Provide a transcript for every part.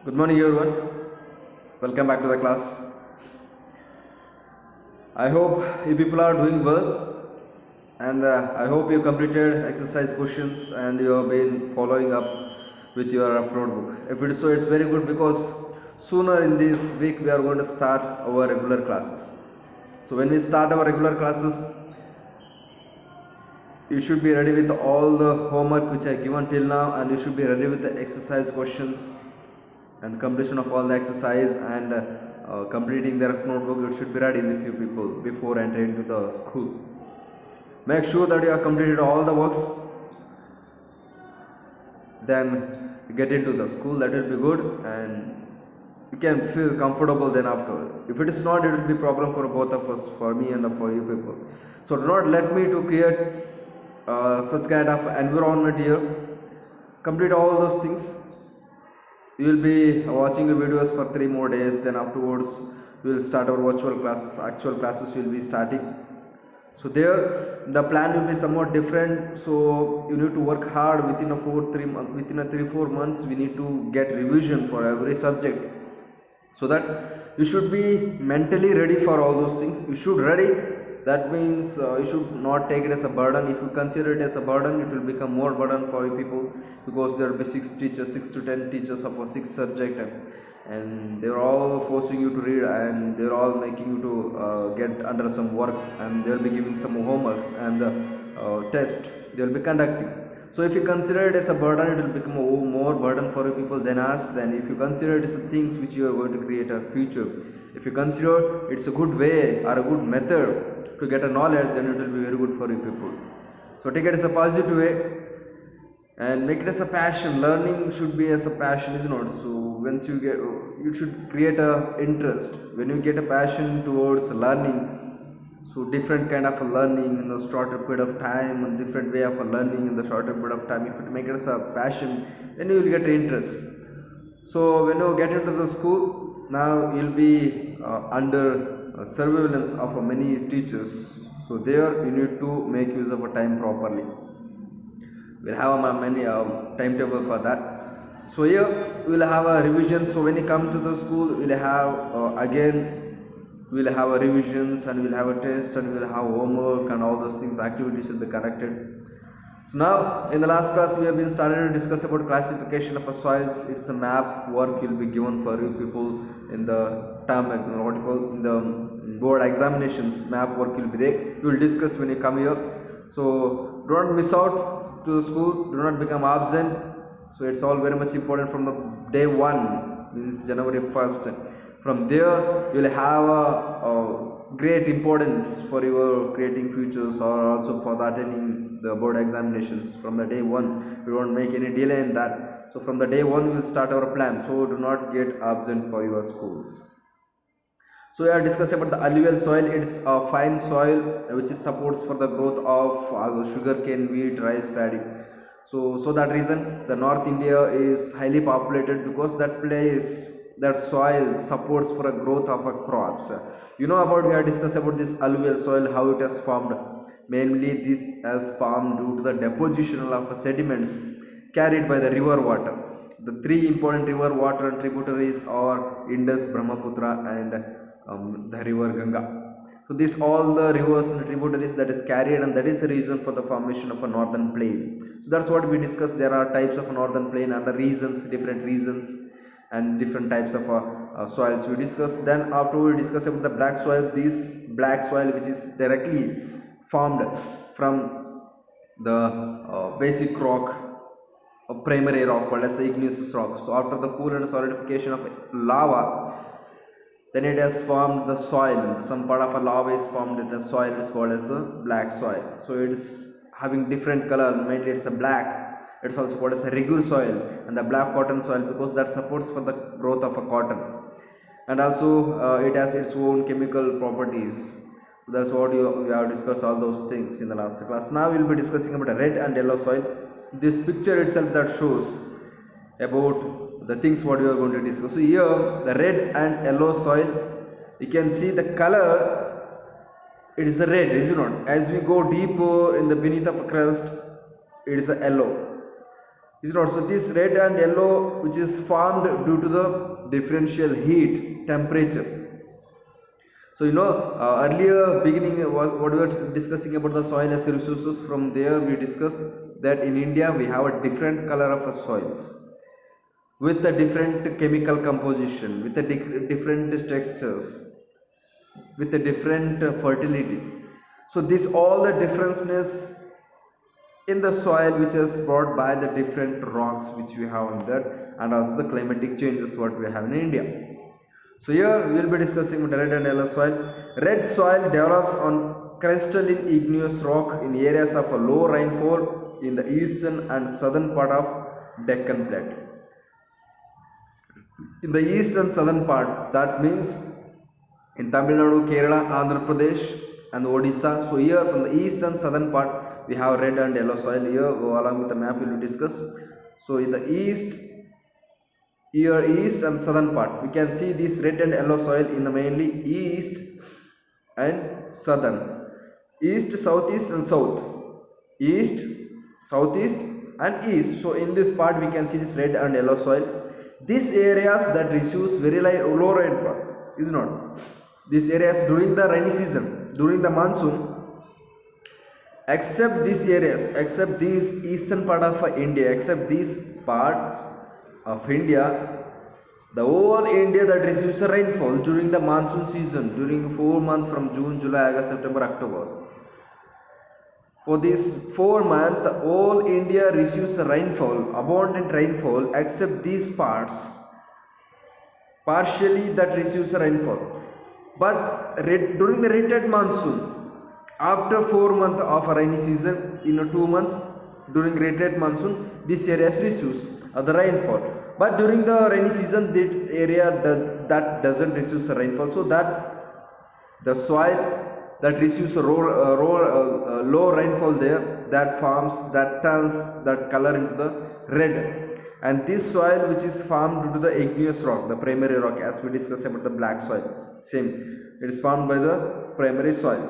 Good morning, everyone. Welcome back to the class. I hope you people are doing well, and I hope you completed exercise questions and you have been following up with your notebook. If it is so, it's very good because sooner in this week we are going to start our regular classes. So when we start our regular classes, you should be ready with all the homework which I given till now, and you should be ready with the exercise questions and completion of all the exercise and completing their notebook. You should be ready with you people before entering to the school. Make sure that you have completed all the works, then get into the school. That will be good, and you can feel comfortable then after. If it is not, it will be problem for both of us, for me and for you people. So do not let me to create such kind of environment here. Complete all those things. You will be watching the videos for 3 more days, then afterwards we will start our virtual classes. Actual classes will be starting. So there the plan will be somewhat different, so you need to work hard within a 3-4 months. We need to get revision for every subject, so that you should be mentally ready for all those things. You should ready. That means you should not take it as a burden. If you consider it as a burden, it will become more burden for you people, because there will be 6 teachers, 6 to 10 teachers of a 6 subject, and they are all forcing you to read, and they are all making you to get under some works, and they will be giving some homeworks and the test they will be conducting. So if you consider it as a burden, it will become a more burden for you people than us. Then if you consider it as things which you are going to create a future, if you consider it's a good way or a good method to get a knowledge, then it will be very good for you people. So take it as a positive way and make it as a passion. Learning should be as a passion, is not? So once you should create a interest. When you get a passion towards learning, so different kind of a learning in the shorter period of time, and different way of a learning in the shorter period of time. If you make it as a passion, then you will get interest. So when you get into the school, now you'll be under surveillance of many teachers. So there you need to make use of a time properly. We'll have a many timetable for that. So here we'll have a revision. So when you come to the school, we'll have again we'll have a revisions, and we'll have a test, and we'll have homework, and all those things, activities will be conducted. So now in the last class we have been started to discuss about classification of a soils. It's a map work will be given for you people in the term article in the board examinations. Map work will be there. You will discuss when you come here. So do not miss out to the school. Do not become absent. So it's all very much important from the day 1, means January 1st. From there you will have a great importance for your creating futures, or also for the attending the board examinations. From the day 1, we won't make any delay in that. So from the day 1 we will start our plan. So do not get absent for your schools. So we are discussing about the alluvial soil. It's a fine soil which is supports for the growth of sugar cane, wheat, rice, paddy. So that reason the North India is highly populated, because that soil supports for a growth of a crops. You know about, we have discussed about this alluvial soil, how it has formed. Mainly this has formed due to the deposition of sediments carried by the river water. The 3 important river water and tributaries are Indus, Brahmaputra, and the river Ganga. So these all the rivers and tributaries that is carried, and that is the reason for the formation of a northern plain. So that's what we discussed. There are types of a northern plain and the reasons, different reasons, and different types of soils we discussed. Then after we discuss about the black soil, this black soil which is directly formed from the basic rock, a primary rock called as igneous rock. So after the cool and solidification of lava, then it has formed the soil. Some part of a lava is formed, the soil is called as a black soil. So it is having different color, mainly it's a black. It's also called as a regular soil, and the black cotton soil, because that supports for the growth of a cotton. And also it has its own chemical properties. That's what we have discussed all those things in the last class. Now we will be discussing about a red and yellow soil. This picture itself that shows about the things what we are going to discuss. So here the red and yellow soil, you can see the color, it is a red, is it not? As we go deeper in the beneath of a crust, it is a yellow. Is not. So this red and yellow, which is formed due to the differential heat temperature. So earlier beginning was what we were discussing about the soil as resources. From there we discussed that in India we have a different color of a soils with a different chemical composition, with a different textures, with a different fertility. So this all the differences in the soil which is brought by the different rocks which we have in that, and also the climatic changes what we have in India. So here we will be discussing the red and yellow soil. Red soil develops on crystalline igneous rock in areas of a low rainfall in the eastern and southern part of Deccan Plateau. In the east and southern part, that means in Tamil Nadu, Kerala, Andhra Pradesh and Odisha. So here from the east and southern part we have red and yellow soil. Here go along with the map we will discuss. So in the east, here east and southern part we can see this red and yellow soil in the mainly east and southern, east, southeast and south, east, southeast and east. So in this part we can see this red and yellow soil. These areas that receives very low rainfall, is not. These areas during the rainy season, during the monsoon, except these areas, except these eastern part of India, except these parts of India, the whole India that receives a rainfall during the monsoon season, during 4 months from June, July, August, September, October. For this 4 months, all India receives a rainfall, abundant rainfall, except these parts, partially that receives a rainfall. But during the rated monsoon, after 4 months of a rainy season, in 2 months during rated monsoon, this area receives the rainfall. But during the rainy season, this area that doesn't receive the rainfall, so that the soil that receives a low rainfall there, that forms, that turns that color into the red. And this soil which is formed due to the igneous rock, the primary rock, as we discussed about the black soil, same, it is formed by the primary soil.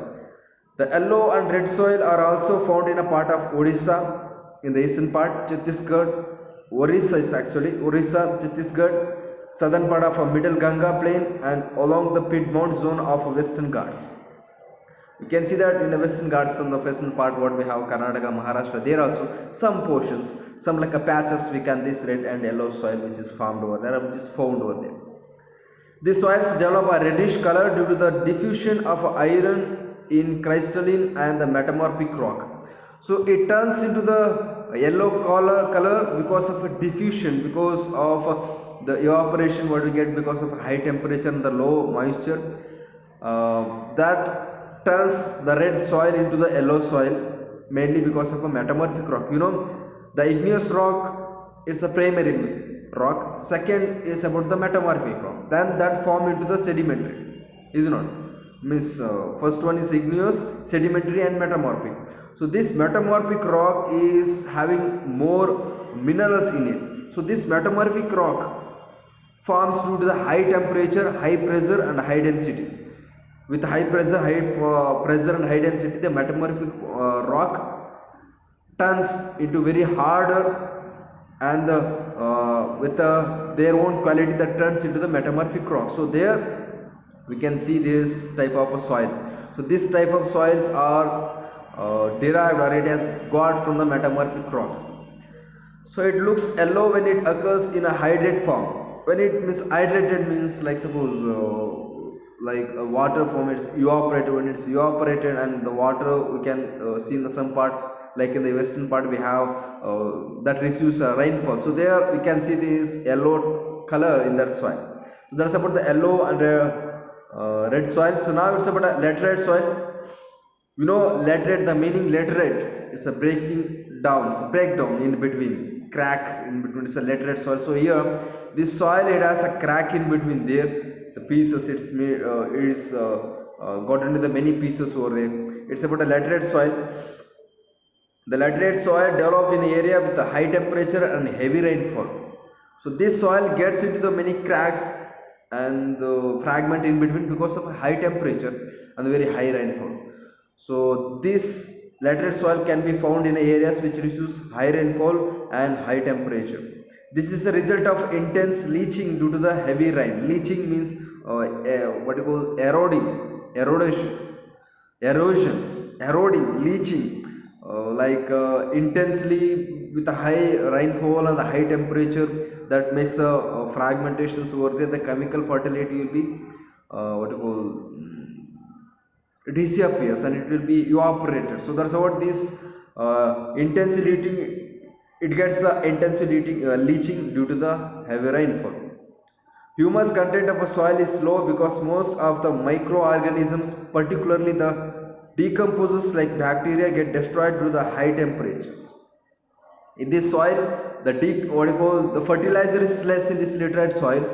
The yellow and red soil are also found in a part of Odisha, in the eastern part, Chhattisgarh, Orissa is actually, Orissa, Chhattisgarh, southern part of a middle Ganga plain and along the Piedmont zone of Western Ghats. You can see that in the Western Ghats, on the western part what we have Karnataka, Maharashtra, there also some portions, some like a patches we can this red and yellow soil which is formed over there, which is found over there. These soils develop a reddish color due to the diffusion of iron in crystalline and the metamorphic rock. So it turns into the yellow color because of a diffusion, because of the evaporation what we get because of high temperature and the low moisture. That turns the red soil into the yellow soil, mainly because of a metamorphic rock. The igneous rock, it's a primary rock. Second is about the metamorphic rock. Then that form into the sedimentary, is not. Means first one is igneous, sedimentary and metamorphic. So this metamorphic rock is having more minerals in it. So this metamorphic rock forms due to the high temperature, high pressure and high density. With high pressure and high density, the metamorphic rock turns into very harder, and with their own quality that turns into the metamorphic rock. So there we can see this type of a soil. So this type of soils are derived, or it has got from the metamorphic rock. So it looks yellow when it occurs in a hydrated form. When it means hydrated means like suppose like water form, it's evaporated. When it's evaporated and the water we can see in some part, like in the western part we have that receives rainfall. So there we can see this yellow color in that soil. So that's about the yellow and red soil. So now it's about a laterite soil. Laterite, the meaning laterite is a breaking down, it's a breakdown in between, crack in between, it's a laterite soil. So here this soil, it has a crack in between there. The pieces it's made got into the many pieces over there. It's about a laterite soil. The laterite soil develop in an area with a high temperature and heavy rainfall. So this soil gets into the many cracks and the fragment in between because of a high temperature and very high rainfall. So this Laterite soil can be found in areas which receives high rainfall and high temperature. This is a result of intense leaching due to the heavy rain. Leaching means what you call eroding, leaching, intensely with a high rainfall and the high temperature that makes fragmentations over there. The chemical fertility will be what you call disappears and it will be evaporated. So that's what this intensity leaching, it gets intensity leaching due to the heavy rainfall. Humus content of a soil is low because most of the microorganisms, particularly the decomposers like bacteria, get destroyed due to the high temperatures. In this soil, the fertilizer is less in this laterite soil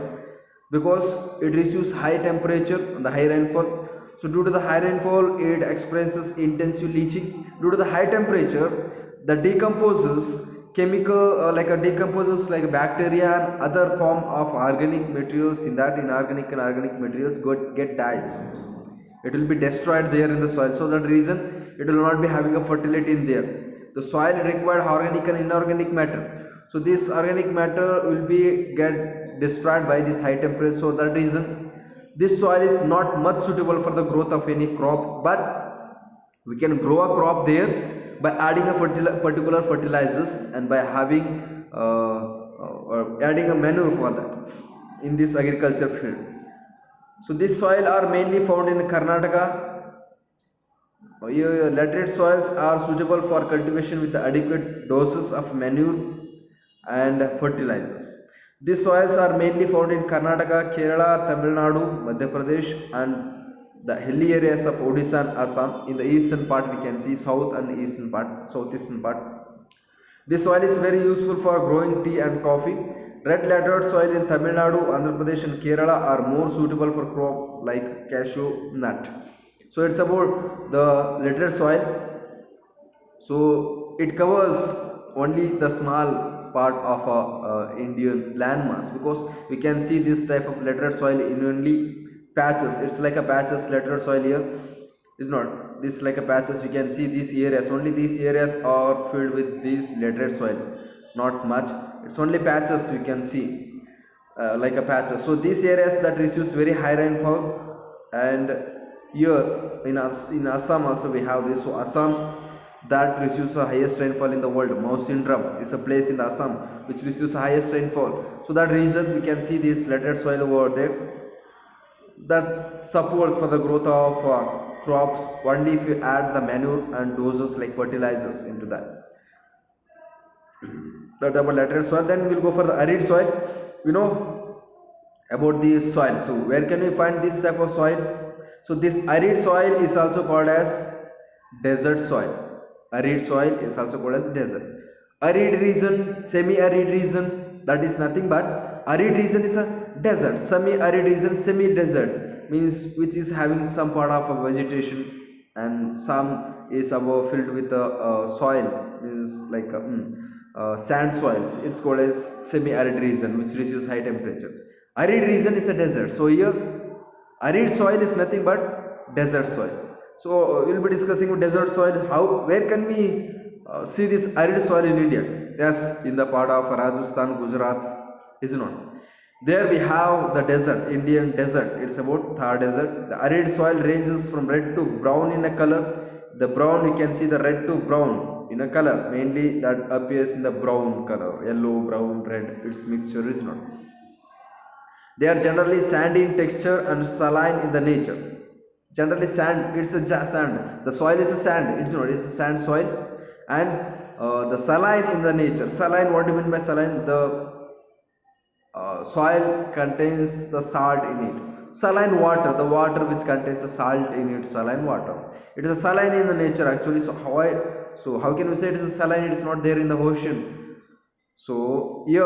because it receives high temperature and the high rainfall. So due to the high rainfall, it experiences intensive leaching. Due to the high temperature, the decomposers decomposers like bacteria and other form of organic materials in that inorganic and organic materials get dies. It will be destroyed there in the soil. So that reason it will not be having a fertility in there. The soil required organic and inorganic matter. So this organic matter will be get destroyed by this high temperature. So that reason this soil is not much suitable for the growth of any crop, but we can grow a crop there by adding a particular fertilizers and by having or adding a manure for that in this agriculture field. So this soil are mainly found in Karnataka. Laterite soils are suitable for cultivation with adequate doses of manure and fertilizers. These soils are mainly found in Karnataka, Kerala, Tamil Nadu, Madhya Pradesh and the hilly areas of Odisha and Assam. In the eastern part we can see south and eastern part, southeastern part. This soil is very useful for growing tea and coffee. Red laterite soil in Tamil Nadu, Andhra Pradesh and Kerala are more suitable for crop like cashew nut. So it's about the laterite soil. So it covers only the small part of Indian landmass because we can see this type of laterite soil in only patches. It's like a patches laterite soil here. It's not. This is like a patches. We can see these areas. Only these areas are filled with this laterite soil. Not much. It's only patches we can see like a patches. So these areas that receives very high rainfall, and here in Assam also we have this. So Assam that receives the highest rainfall in the world. Mawsynram is a place in Assam which receives the highest rainfall. So that reason we can see this laterite soil over there that supports for the growth of crops only if you add the manure and doses like fertilizers into that. That about laterite soil. Then we will go for the arid soil. We know about this soil. So where can we find this type of soil? So this arid soil is also called as desert soil. Arid soil is also called as desert. Arid region, semi-arid region, that is nothing but arid region is a desert. Semi-arid region, semi-desert means which is having some part of a vegetation and some is above filled with soil, means like sand soils. It's called as semi-arid region which receives high temperature. Arid region is a desert. So here arid soil is nothing but desert soil. So we will be discussing desert soil. Where can we see this arid soil in India? Yes, in the part of Rajasthan, Gujarat, is not. There we have the desert, Indian desert. It's about Thar desert. The arid soil ranges from red to brown in a color. The brown, you can see the red to brown in a color. Mainly that appears in the brown color, yellow, brown, red. Its mixture is not. They are generally sandy in texture and saline in the nature. Generally sand, it's a sand. The soil is a sand. It's not. It's a sand soil. And the saline in the nature. Saline, what do you mean by saline? The soil contains the salt in it. Saline water, the water which contains the salt in it, saline water. It is a saline in the nature actually. So how can we say it is a saline? It is not there in the ocean. So here,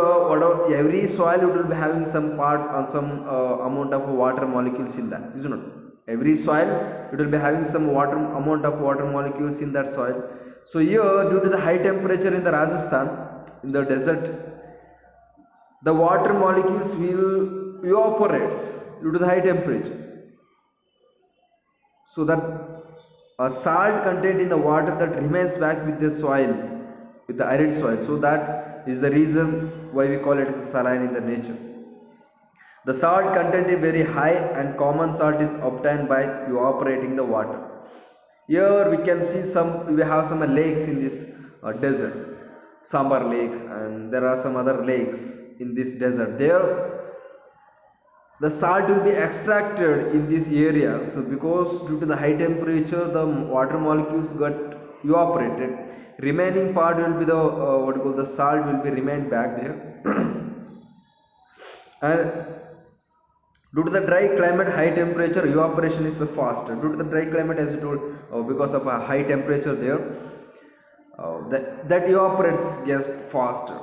every soil it will be having some part on some amount of water molecules in that. Is it not? Every soil it will be having some amount of water molecules in that soil. So here, due to the high temperature in the Rajasthan, in the desert, the water molecules will evaporate due to the high temperature. So that a salt content in the water that remains back with the soil, with the arid soil. So that is the reason why we call it as a saline in the nature. The salt content is very high and common salt is obtained by evaporating the water. Here we can see we have some lakes in this desert, Sambar Lake, and there are some other lakes in this desert. There the salt will be extracted in these areas because due to the high temperature the water molecules got evaporated. Remaining part will be the what you call the salt will be remained back there. And due to the dry climate, high temperature, evaporation is faster. Due to the dry climate, as you told, because of a high temperature there, that evaporates gas faster,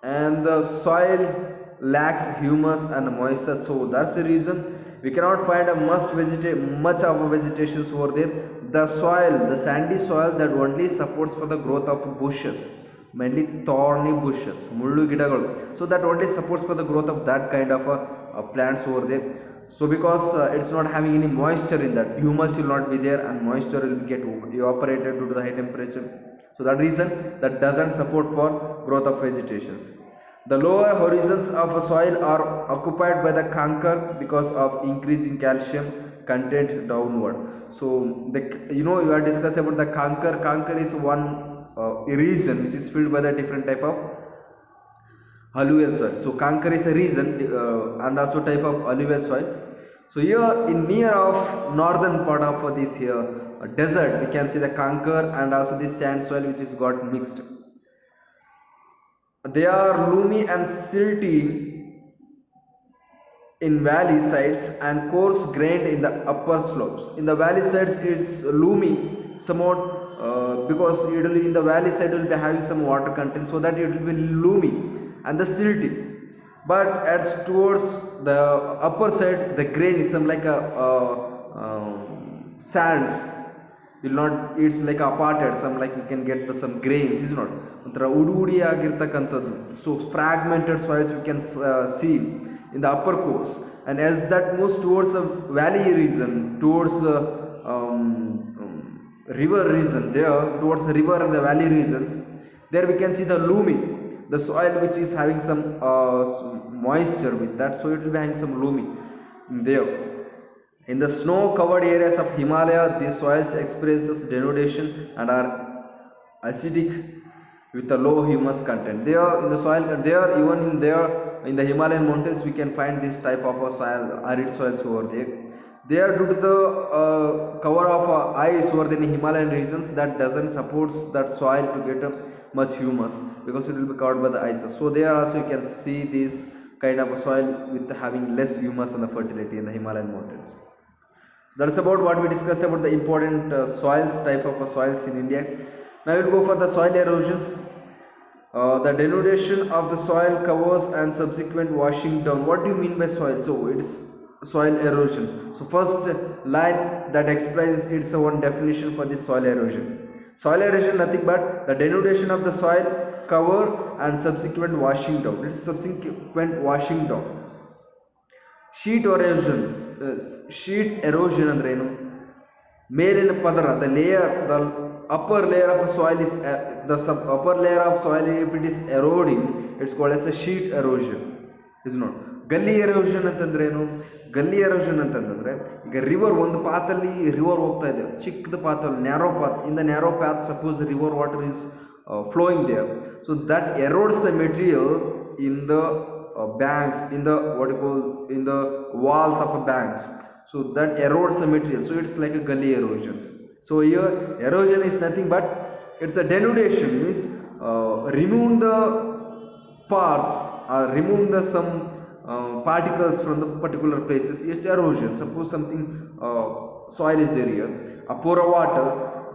and the soil lacks humus and moisture. So that's the reason we cannot find a much of a vegetation over there. The soil, the sandy soil, that only supports for the growth of bushes, mainly thorny bushes, mullu gidagalu. So that only supports for the growth of that kind of plants over there. So because it's not having any moisture in that, humus will not be there and moisture will get evaporated due to the high temperature. So that reason that doesn't support for growth of vegetations. The lower horizons of a soil are occupied by the conker because of increasing calcium content downward. So you are discussing about the conker. Conker is one region which is filled by the different type of alluvial soil. So conker is a region and also type of alluvial soil. So here in near of northern part of this here desert, we can see the conker and also the sand soil which is got mixed. They are loomy and silty in valley sides and coarse grained in the upper slopes. In the valley sides it's loomy somewhat because usually in the valley side will be having some water content, so that it will be loomy and the silty. But as towards the upper side, the grain is some like a sands will not, it's like aparted, some like you can get some grains, is not onthara ududi agirtakantadu. So fragmented soils we can see in the upper course, and as that moves towards a valley region, towards river region, there towards the river and the valley regions, there we can see the loomy, the soil which is having some moisture with that, so it will be having some loomy there. In the snow covered areas of Himalaya, these soils experiences denudation and are acidic with a low humus content. There in the soil, there even in the Himalayan mountains we can find this type of a soil, arid soils over there. They are due to the cover of ice over the Himalayan regions, that doesn't support that soil to get much humus because it will be covered by the ice. So there also you can see this kind of a soil with having less humus and the fertility in the Himalayan mountains. That's about what we discussed about the important soils, type of soils in India. Now we'll go for the soil erosions. The denudation of the soil covers and subsequent washing down. What do you mean by soil? So it's soil erosion. So first line that explains its own definition for this soil erosion. Soil erosion nothing but the denudation of the soil cover and subsequent washing down. It's subsequent washing down. Sheet erosion andre enu, ಮೇಲಿನ ಪದರ, the upper layer of soil is upper layer of soil, if it is eroding, it's called as a sheet erosion, is not. ಗಲ್ಲಿ erosion ಅಂತಂದ್ರೆ ಏನು? ಗಲ್ಲಿ erosion ಅಂತಂದ್ರೆ ಈಗ river, ಒಂದು ಪಾತಲ್ಲಿ river ಹೋಗ್ತಾ ಇದೆ, ಚಿಕ್ಕದ ಪಾತಲ್ಲಿ narrow path, in the narrow path suppose the river water is flowing there, so that erodes the material in the banks, in the in the walls of banks, so that erodes the material, so it's like a gully erosions. So here erosion is nothing but it's a denudation, means remove the parts or remove the some particles from the particular places. It's erosion. Suppose something soil is there here, a pour of water,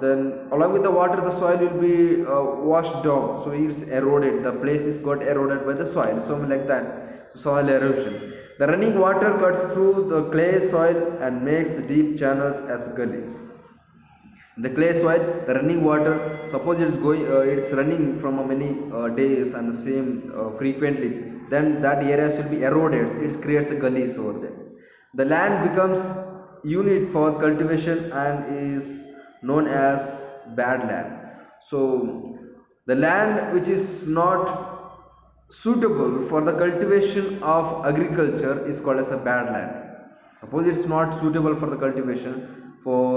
then along with the water the soil will be washed down, so it's eroded, the place is got eroded by the soil, something like that. So soil erosion. The running water cuts through the clay soil and makes deep channels as gullies. The clay soil, the running water, suppose it's going it's running from many days and the same frequently, then that areas will be eroded, it creates a gullies over there. The land becomes unit for cultivation and is known as bad land. So the land which is not suitable for the cultivation of agriculture is called as a bad land. Suppose it's not suitable for the cultivation for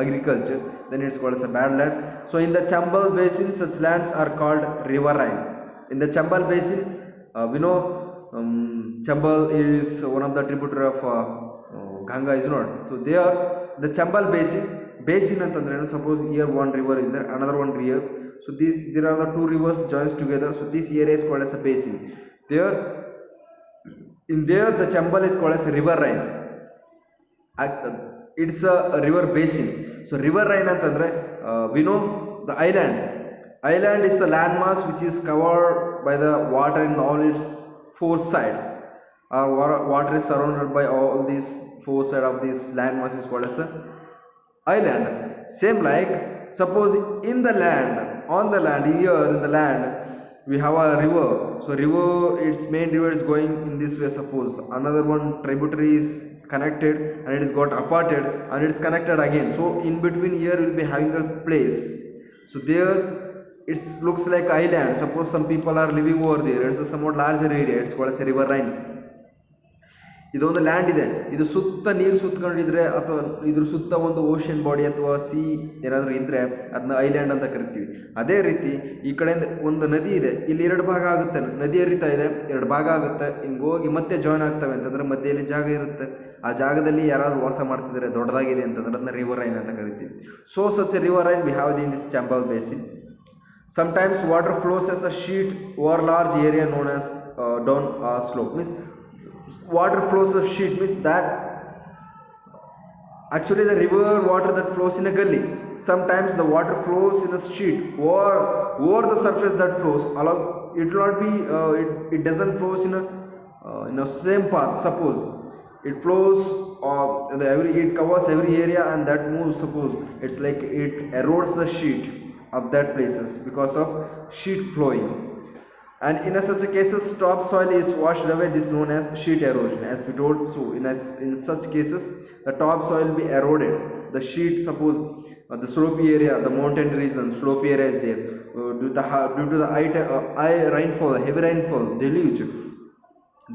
agriculture, then it's called as a bad land. So in the Chambal basin, such lands are called riverine. In the Chambal basin, we know Chambal is one of the tributary of Ganga, is not. So there the Chambal basin ಅಂತಂದ್ರೆ suppose here one river is there, another one here. So there are the two rivers joins together. So this area is called as a basin. There in there the Chambal is called as a riverine. It's a river basin. So riverine ಅಂತಂದ್ರೆ we know the island is a landmass which is covered by the water in all its four sides. Water is surrounded by all these four sides of this landmass is called as a island. Same like, suppose in the land, on the land, here in the land we have a river. So river, its main river is going in this way. Suppose another one tributary is connected and it is got aparted and it is connected again. So in between here we will be having a place. So there it looks like island. Suppose some people are living over there. It's a somewhat larger area. It's called as a riverine. ಇದೊಂದು land ಇದೆ, ಇದು ಸುತ್ತ ನೀರು ಸುತ್ತಕೊಂಡಿದ್ರೆ ಅಥವಾ ಇದ್ರ ಸುತ್ತ ಒಂದು ocean body ಅಥವಾ ಸಿ ಏನಾದರೂ ಇದ್ದರೆ ಅದನ್ನ ಐಲ್ಯಾಂಡ್ ಅಂತ ಕರಿತೀವಿ. ಅದೇ ರೀತಿ ಈ ಕಡೆಯಿಂದ ಒಂದು ನದಿ ಇದೆ, ಇಲ್ಲಿ ಎರಡು ಭಾಗ ಆಗುತ್ತೆ, ನದಿ ಹರಿತಾ ಇದೆ, ಎರಡು ಭಾಗ ಆಗುತ್ತೆ, ಹಿಂಗೆ ಹೋಗಿ ಮತ್ತೆ ಜಾಯ್ನ್ ಆಗ್ತವೆ ಅಂತಂದರೆ ಮಧ್ಯೆಯಲ್ಲಿ ಜಾಗ ಇರುತ್ತೆ, ಆ ಜಾಗದಲ್ಲಿ ಯಾರಾದರೂ ವಾಸ ಮಾಡ್ತಿದ್ದಾರೆ ದೊಡ್ಡದಾಗಿದೆ ಅಂತಂದ್ರೆ ಅದನ್ನ ರಿವರೈನ್ ಅಂತ ಕರಿತೀವಿ. So such A riverine we have in this Chambal basin. Sometimes water flows as a sheet over large area known as down slope. Means water flows a sheet means that actually the river water that flows in a gully. Sometimes the water flows in a sheet or over the surface that flows along. It will not be it doesn't flows in a same path. Suppose it flows it covers every area and that moves. Suppose it's like it erodes the sheet of that places because of sheet flowing. And in such cases topsoil is washed away. This is known as sheet erosion, as we told. So in such cases the topsoil will be eroded. The sheet, suppose the slopey area, the mountain region, slopey area is there, due to the high rainfall, heavy rainfall, deluge,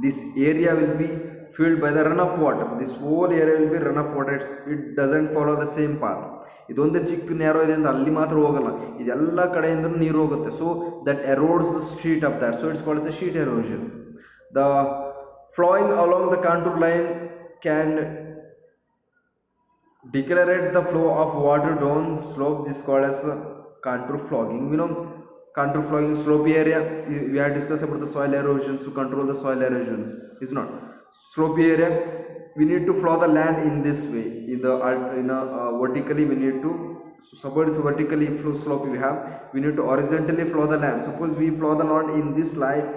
this area will be filled by the runoff water. This whole area will be runoff water. It doesn't follow the same path. ಇದೊಂದೇ ಚಿಕ್ಕ narrow ಇದೆ ಅಂತ ಅಲ್ಲಿ ಮಾತ್ರ ಹೋಗಲ್ಲ, ಇದೆಲ್ಲ ಕಡೆಯಿಂದ ನೀರು ಹೋಗುತ್ತೆ. So that erodes the street of that. So it's called as a sheet erosion. The flowing along the contour line can declarate the flow of water down slope. This is called as contour flogging. You know, contour flogging, slopey area, we have discussed about the soil erosions, to control the soil erosions. It's not slopey area, we need to flow the land in this way. In vertically we need to, suppose it's vertically flow slope we need to horizontally flow the land. Suppose we flow the land in this line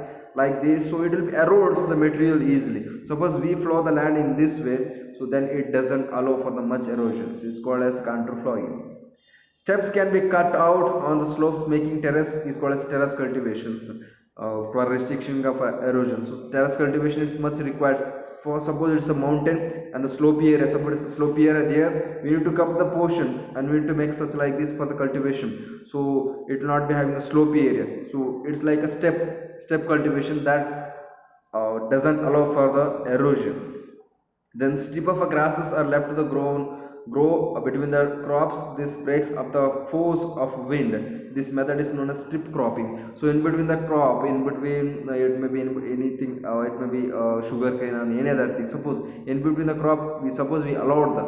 like this, so it will erodes the material easily. Suppose we flow the land in this way, so then it doesn't allow for the much erosions. It's called as contour flowing. Steps can be cut out on the slopes, making terrace is called as terrace cultivations for restriction of erosion. So terrace cultivation is much required for, suppose it's a mountain and the slopey area, suppose it's a slopey area there, we need to cover the portion and we need to make such like this for the cultivation. So it will not be having a slopey area. So it's like a step cultivation that doesn't allow for the erosion. Then strip of grasses are left to the ground grow between the crops. This breaks up the force of wind. This method is known as strip cropping. So in between the crop, in between it may be anything, it may be sugar cane or any other thing. Suppose in between the crop, we allowed the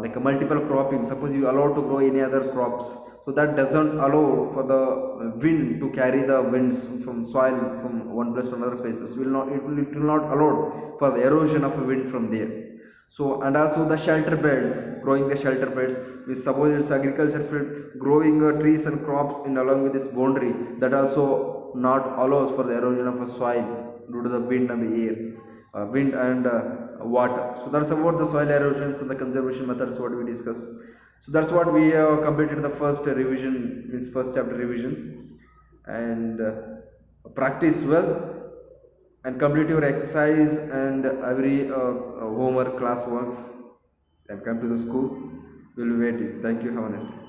like a multiple cropping. Suppose you allow to grow any other crops, so that doesn't allow for the wind to carry the winds from soil from one place to another places. It will not allow for the erosion of wind from there. So and also the shelter beds, growing the shelter beds, we suppose it's agriculture field, growing trees and crops in along with this boundary, that also not allows for the erosion of a soil due to the wind and the air, wind and water. So that's about the soil erosions and the conservation methods what we discussed. So that's what we completed the first revision, this first chapter revisions, and practice well and complete your exercise and every homework class works and come to the school. We'll be waiting. Thank you. Have a nice day.